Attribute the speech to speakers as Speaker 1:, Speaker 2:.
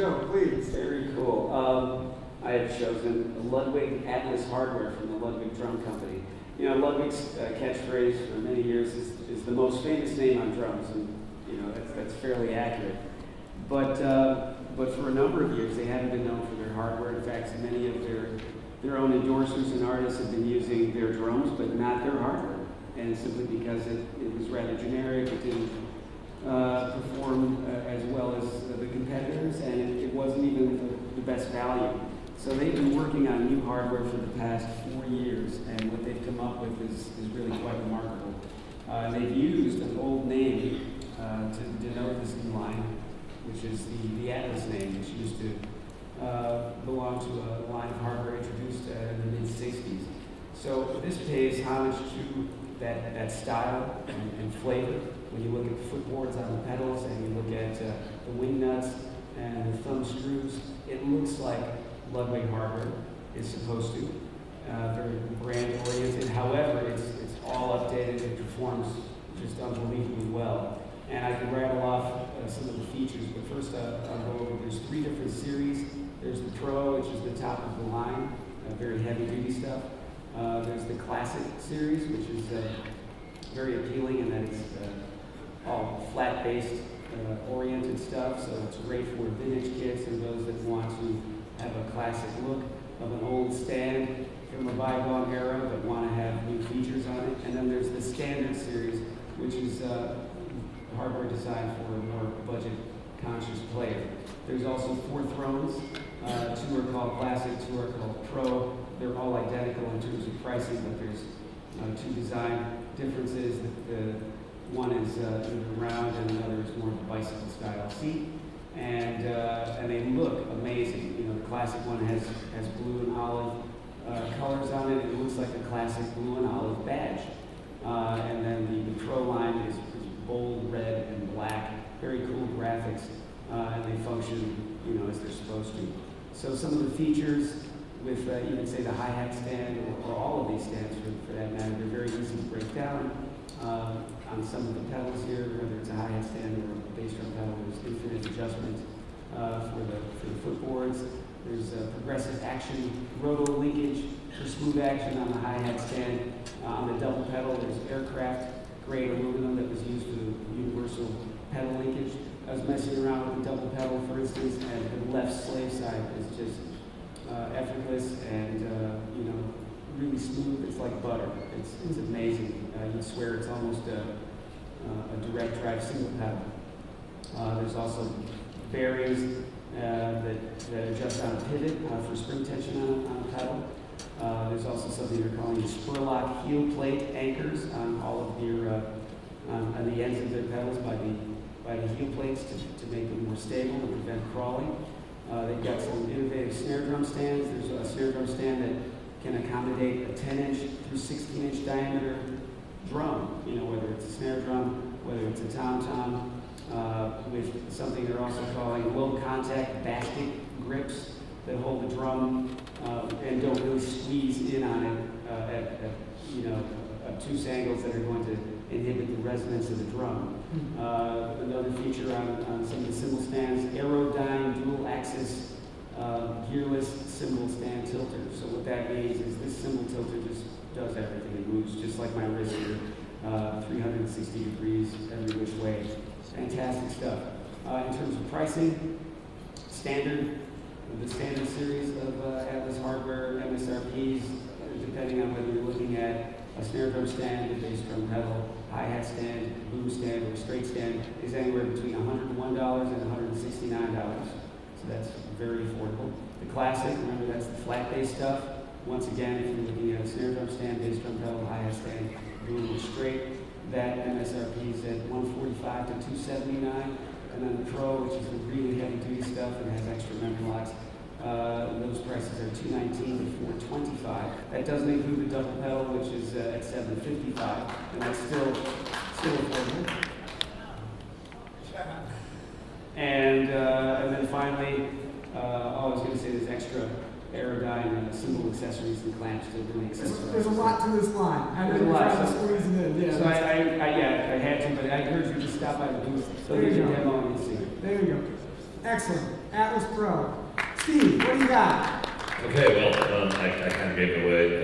Speaker 1: show, please.
Speaker 2: Very cool. I have chosen Ludwig Atlas Hardware from the Ludwig Drum Company. You know, Ludwig's catchphrase for many years is the most famous name on drums, and you know that's fairly accurate. But for a number of years, they haven't been known for their hardware. In fact, many of their own endorsers and artists have been using their drums, but not their hardware, and simply because it was rather generic. It didn't perform as well as the competitors, and it wasn't even the best value. So they've been working on new hardware for the past 4 years, and what they've come up with is really quite remarkable. They've used an old name to denote this new line, which is the Atlas name, which used to belong to a line of hardware introduced in the mid-'60s. So this pays homage to that style and flavor. When you look at the footboards on the pedals and you look at the wing nuts and the thumb screws, it looks like Ludwig hardware is supposed to. Very brand oriented. However, it's all updated. It performs just unbelievably well. And I can rattle off some of the features, but first I'll go over. There's 3 different series. There's the Pro, which is the top of the line, very heavy duty stuff. There's the Classic series, which is very appealing in that it's all flat-based oriented stuff, so it's great for vintage kids and those that want to have a classic look of an old stand from a bygone era but want to have new features on it. And then there's the Standard series, which is hardware designed for a more budget-conscious player. There's also 4 thrones. 2 are called Classic, 2 are called Pro. They're all identical in terms of pricing, but there's 2 design differences. The one is either round and the other is more of a bicycle-style seat. And they look amazing. You know, the Classic one has blue and olive colors on it. It looks like a classic blue and olive badge. And then the Pro line is bold red and black. Very cool graphics, and they function, you know, as they're supposed to. So some of the features with even say the hi-hat stand or all of these stands for that matter, they're very easy to break down. On some of the pedals here, whether it's a hi-hat stand or a bass drum pedal, there's infinite adjustment for the footboards. There's progressive action roto linkage for smooth action on the hi-hat stand. On the double pedal, there's aircraft grade aluminum that was used for the universal pedal linkage. I was messing around with the double pedal, for instance, and the left slave side is just effortless and you know, really smooth. It's like butter. It's amazing. You'd swear it's almost a direct drive single pedal. There's also bearings that adjust on a pivot for spring tension on a pedal. There's also something they're calling spur lock heel plate anchors on all of your on the ends of their pedals by the heel plates to make them more stable and prevent crawling. They've got some innovative snare drum stands. There's a snare drum stand that can accommodate a 10-inch through 16-inch diameter drum. You know, whether it's a snare drum, whether it's a tom-tom, with something they're also calling low-contact basket grips that hold the drum and don't really squeeze in on it at you know, obtuse angles that are going to inhibit the resonance of the drum. Another feature on some of the cymbal stands, Aerodyne dual-axis gearless cymbal stand tilter. So what that means is this cymbal tilter just does everything. It moves just like my wrist here, 360 degrees every which way. Fantastic stuff. In terms of pricing, the standard series of Atlas Hardware MSRPs, depending on whether you're looking at a snare drum stand, a bass drum pedal, hi-hat stand, boom stand, or straight stand, is anywhere between $101 and $169. So that's very affordable. The Classic, remember that's the flat bass stuff. Once again, if you're looking at a snare drum stand, bass drum pedal, hi-hat stand, boom, or straight, that MSRP is at $145 to $279. And then the Pro, which is the really heavy-duty stuff and has extra memory locks, those prices are $219 to $425. That doesn't include the double pedal, which is at $755, and that's still affordable. And then finally, I was going to say there's extra Aerodyne cymbal accessories and clamps to really accessorize.
Speaker 1: There's a lot to this line. I know you're trying to squeeze it in. Yeah,
Speaker 2: so I had to, but I encourage you to stop by the booth so you can demo and see.
Speaker 1: There you go. Excellent. Atlas Pro. Steve, what do you got?
Speaker 3: Okay, well, I kind of gave it away